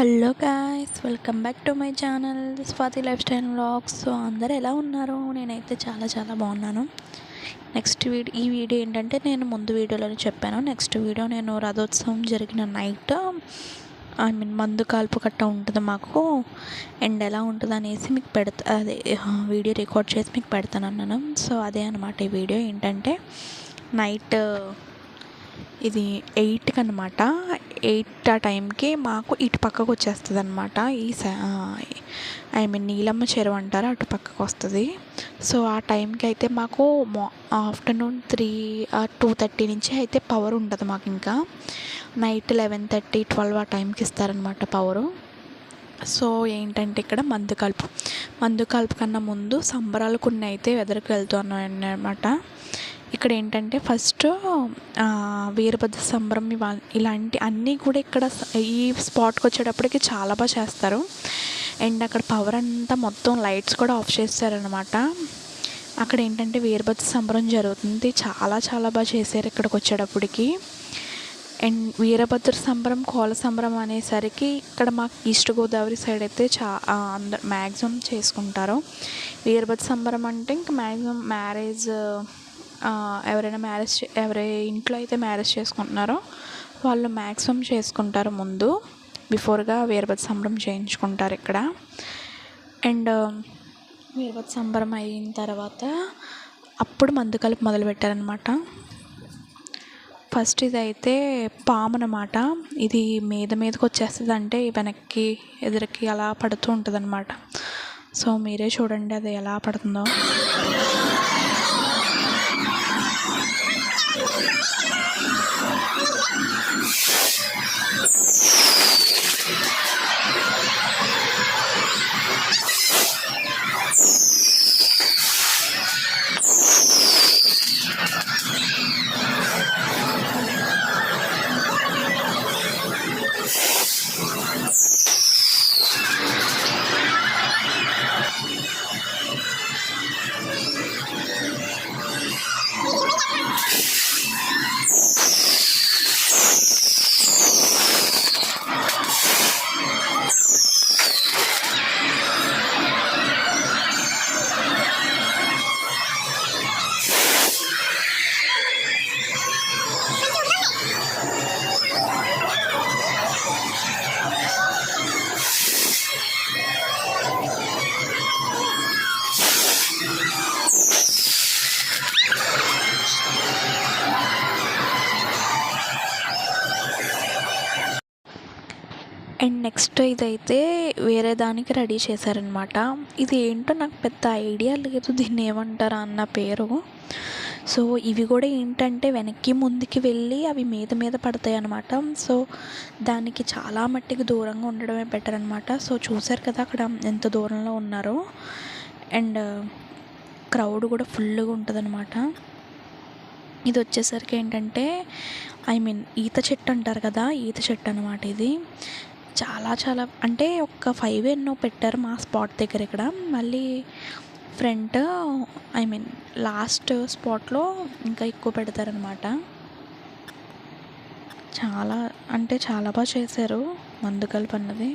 Hello guys, welcome back to my channel Swathi life style vlogs. So అందరు ఎలా ఉన్నారు? నేనైతే చాలా చాలా బాగున్నాను. ఈ వీడియో ఏంటంటే, నేను ముందు వీడియోలో చెప్పాను, నెక్స్ట్ వీడియో నేను రథోత్సవం జరిగిన నైట్ మందు కాల్పు కట్ట ఉంటుంది మాకు, అండ్ ఎలా ఉంటుంది అనేసి మీకు అదే వీడియో రికార్డ్ చేసి మీకు పెడతాను అన్నాను. సో అదే అనమాట. ఈ వీడియో ఏంటంటే, నైట్ ఇది 8కి అనమాట. 8 ఆ టైంకి మాకు ఇటు పక్కకు వచ్చేస్తుంది అనమాట. నీలమ్మ చెరువు అంటారు, అటు పక్కకు వస్తుంది. సో ఆ టైంకి అయితే మాకు ఆఫ్టర్నూన్ 2:30 నుంచి అయితే పవర్ ఉంటుంది మాకు. ఇంకా నైట్ 11:30, 12 ఆ టైంకి ఇస్తారనమాట పవరు. సో ఏంటంటే, ఇక్కడ మందు కలుపు కన్నా ముందు సంబరాలు కొన్ని అయితే వెదరికి వెళ్తూ అన్నమాట. ఇక్కడ ఏంటంటే, ఫస్ట్ వీరభద్ర సంబరం ఇలాంటి అన్నీ కూడా ఇక్కడ ఈ స్పాట్కి వచ్చేటప్పటికి చాలా బాగా చేస్తారు. అండ్ అక్కడ పవర్ అంతా మొత్తం లైట్స్ కూడా ఆఫ్ చేస్తారనమాట. అక్కడ ఏంటంటే వీరభద్ర సంబరం జరుగుతుంది. చాలా చాలా బాగా చేశారు ఇక్కడికి వచ్చేటప్పటికి. అండ్ వీరభద్ర సంబరం, కోల సంబరం అనేసరికి ఇక్కడ మాకు ఈస్ట్ గోదావరి సైడ్ అయితే అందరు మ్యాక్సిమం చేసుకుంటారు. వీరభద్ర సంబరం అంటే ఇంకా మ్యాక్సిమం ఎవరి ఇంట్లో అయితే మ్యారేజ్ చేసుకుంటున్నారో వాళ్ళు మ్యాక్సిమం చేసుకుంటారు. ముందు బిఫోర్గా వీరభద్ర సంబరం చేయించుకుంటారు ఇక్కడ. అండ్ వీరభద్ర సంబరం అయిన తర్వాత అప్పుడు మందు కలుపు మొదలుపెట్టారనమాట. ఫస్ట్ ఇదైతే పాము అన్నమాట. ఇది మీదకి వచ్చేస్తుంది, అంటే వెనక్కి ఎదురుకి అలా పడుతూ ఉంటుంది అనమాట. సో మీరే చూడండి అది ఎలా పడుతుందో. అండ్ నెక్స్ట్ ఇదైతే వేరే దానికి రెడీ చేశారనమాట. ఇది ఏంటో నాకు పెద్ద ఐడియా లేదు, దీన్ని ఏమంటారా అన్న పేరు. సో ఇవి కూడా ఏంటంటే వెనక్కి ముందుకి వెళ్ళి అవి మీద పడతాయి అన్నమాట. సో దానికి చాలా మట్టికి దూరంగా ఉండడమే బెటర్ అనమాట. సో చూసారు కదా అక్కడ ఎంత దూరంలో ఉన్నారో. అండ్ క్రౌడ్ కూడా ఫుల్గా ఉంటుంది అనమాట. ఇది వచ్చేసరికి ఏంటంటే, ఈత చెట్టు అంటారు కదా, ఈత చెట్టు అనమాట ఇది. చాలా చాలా అంటే ఒక 5 ఎన్నో పెట్టారు మా స్పాట్ దగ్గర. ఇక్కడ మళ్ళీ ఫ్రంట్ లాస్ట్ స్పాట్లో ఇంకా ఎక్కువ పెడతారనమాట. చాలా అంటే చాలా బాగా చేశారు మందు కలుపు అన్నది.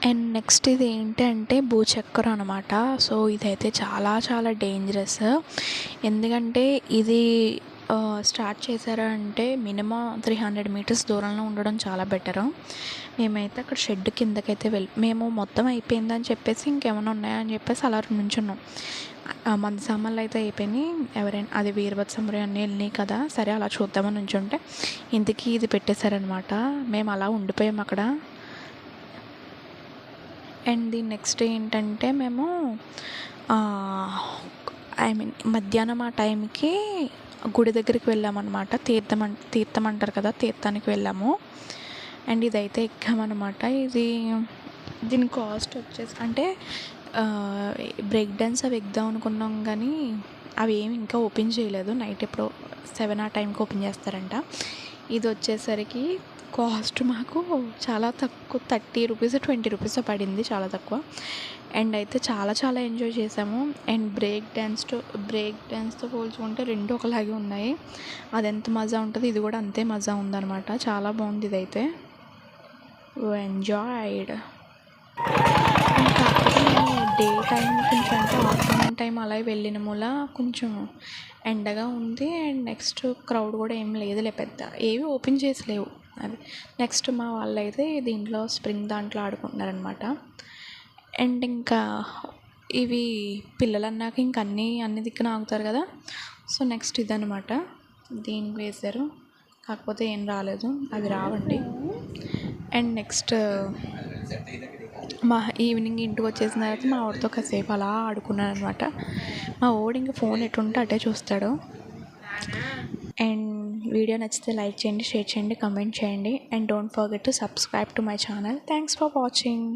అండ్ నెక్స్ట్ ఇది ఏంటంటే భూచక్రం అనమాట. సో ఇదైతే చాలా చాలా డేంజరస్. ఎందుకంటే ఇది స్టార్ట్ చేశారా అంటే మినిమం 300 మీటర్స్ దూరంలో ఉండడం చాలా బెటరు. మేమైతే అక్కడ షెడ్ కిందకైతే మేము మొత్తం అయిపోయిందని చెప్పేసి ఇంకేమైనా ఉన్నాయని చెప్పేసి అలా నుంచున్నాం. మంది సామాన్లు అయితే అయిపోయినాయి. ఎవరైనా అది వీరభద్ర సంబరం అన్నీ వెళ్ళినాయి కదా, సరే అలా చూద్దామని నుంచుంటే ఇంతకీ ఇది పెట్టేశారనమాట. మేము అలా ఉండిపోయాం అక్కడ. అండ్ దీని నెక్స్ట్ ఏంటంటే మేము మధ్యాహ్నం ఆ టైంకి గుడి దగ్గరికి వెళ్ళామన్నమాట. తీర్థం అంటారు కదా, తీర్థానికి వెళ్ళాము. అండ్ ఇదైతే ఎక్కామన్నమాట. దీని కాస్ట్ వచ్చేసి అంటే బ్రేక్ డాన్స్ అవి ఎక్కుదాం అనుకున్నాం, కానీ అవి ఏమి ఇంకా ఓపెన్ చేయలేదు. నైట్ ఎప్పుడో 7 ఆ టైంకి ఓపెన్ చేస్తారంట. ఇది వచ్చేసరికి కాస్ట్ మాకు చాలా తక్కువ, 30 రూపీస్ 20 రూపీస్ పడింది, చాలా తక్కువ. అండ్ అయితే చాలా చాలా ఎంజాయ్ చేసాము. అండ్ బ్రేక్ డ్యాన్స్తో పోల్చుకుంటే రెండు ఒకలాగే ఉన్నాయి. అది ఎంత మజా ఉంటుంది, ఇది కూడా అంతే మజా ఉందన్నమాట. చాలా బాగుంది ఇదైతే. ఎంజాయ్డ్. కాకపోతే మేము డే టైం కొంచెం అంటే ఆఫ్టర్నూన్ టైం అలా వెళ్ళిన మూల కొంచెం ఎండగా ఉంది. అండ్ నెక్స్ట్ క్రౌడ్ కూడా ఏం లేదులే, పెద్ద ఏవి ఓపెన్ చేసి లేవు. అది నెక్స్ట్ మా వాళ్ళు అయితే దీంట్లో స్ప్రింగ్ దాంట్లో ఆడుకుంటున్నారనమాట. అండ్ ఇంకా ఇవి పిల్లలు అన్నాక ఇంక అన్ని దిక్కున ఆగుతారు కదా. సో నెక్స్ట్ ఇదనమాట, దీనికి వేశారు. కాకపోతే ఏం రాలేదు, అవి రావండి. అండ్ నెక్స్ట్ ఈవినింగ్ ఇంటికి వచ్చేసిన తర్వాత మా వాడితో కాసేపు అలా ఆడుకున్నాను అనమాట. మా వాడు ఇంకా ఫోన్ ఎటుంటే అటే చూస్తాడు. అండ్ వీడియో నచ్చితే లైక్ చేయండి, షేర్ చేయండి, కమెంట్ చేయండి. And don't forget to subscribe to my channel. Thanks for watching.